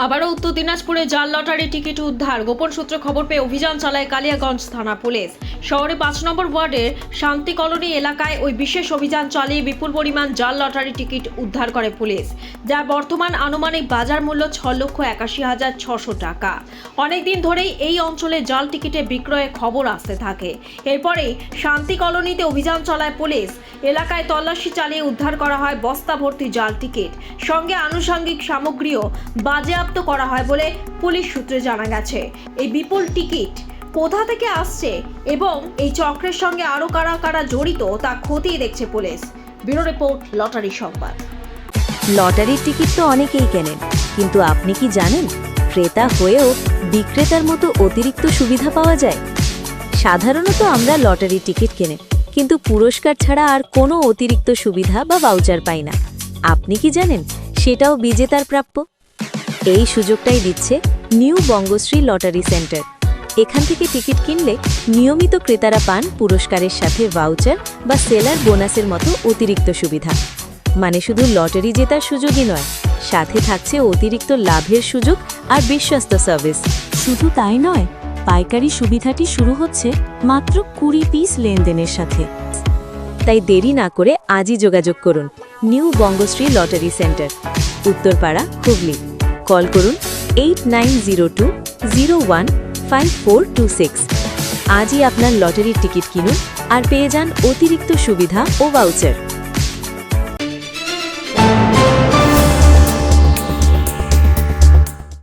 আবারও উত্তর দিনাজপুরে জাল লটারি টিকিট উদ্ধার। গোপন সূত্রে খবর পেয়ে অভিযান চালায় কালিয়াগঞ্জ থানা পুলিশ। শহরে ৫ নম্বর ওয়ার্ডের শান্তি কলোনি এলাকায় ওই বিশেষ অভিযান চালিয়ে বিপুল পরিমাণ জাল লটারি টিকিট উদ্ধার করে পুলিশ, যার বর্তমান আনুমানিক বাজার মূল্য ৬,৮১,৬০০ টাকা। অনেকদিন ধরেই এই অঞ্চলে জাল টিকিটে বিক্রয়ের খবর আসতে থাকে। এরপরেই শান্তি কলোনিতে অভিযান চালায় পুলিশ। এলাকায় তল্লাশি চালিয়ে উদ্ধার করা হয় বস্তা ভর্তি জাল টিকিট, সঙ্গে আনুষঙ্গিক সামগ্রীও বাজেয়াপ্ত করা হয় বলে পুলিশ সূত্রে জানা গেছে। এই বিপুল টিকিট কোথা থেকে আসছে এবং এই চক্রের সঙ্গে আরও কারা কারা জড়িত তা খতিয়ে দেখছে পুলিশ। ব্যুরো রিপোর্ট, লটারি সংবাদ। লটারির টিকিট তো অনেকেই কেনেন, কিন্তু আপনি কি জানেন ক্রেতা হয়েও বিক্রেতার মতো অতিরিক্ত সুবিধা পাওয়া যায়? সাধারণত আমরা লটারির টিকিট কিনে কিন্তু পুরস্কার ছাড়া আর কোনো অতিরিক্ত সুবিধা বা ভাউচার পাই না। আপনি কি জানেন সেটাও বিজেতার প্রাপ্য? এই সুযোগটাই দিচ্ছে নিউ বঙ্গশ্রী লটারি সেন্টার। এখান থেকে টিকিট কিনলে নিয়মিত ক্রেতারা পান পুরস্কারের সাথে ভাউচার বা সেলার বোনাসের মতো অতিরিক্ত সুবিধা। মানে শুধু লটারি জেতার সুযোগই নয়, সাথে থাকছে অতিরিক্ত লাভের সুযোগ আর বিশ্বস্ত সার্ভিস। শুধু তাই নয়, পাইকারি সুবিধাটি শুরু হচ্ছে মাত্র 20 পিস লেনদেনের সাথে। তাই দেরি না করে আজই যোগাযোগ করুন new Bangashree lottery centre, Uttarpara, Hooghly. Call করুন 8902015426। আজই আপনার লটারির টিকিট কিনুন আর পেয়ে যান অতিরিক্ত সুবিধা ও ভাউচার।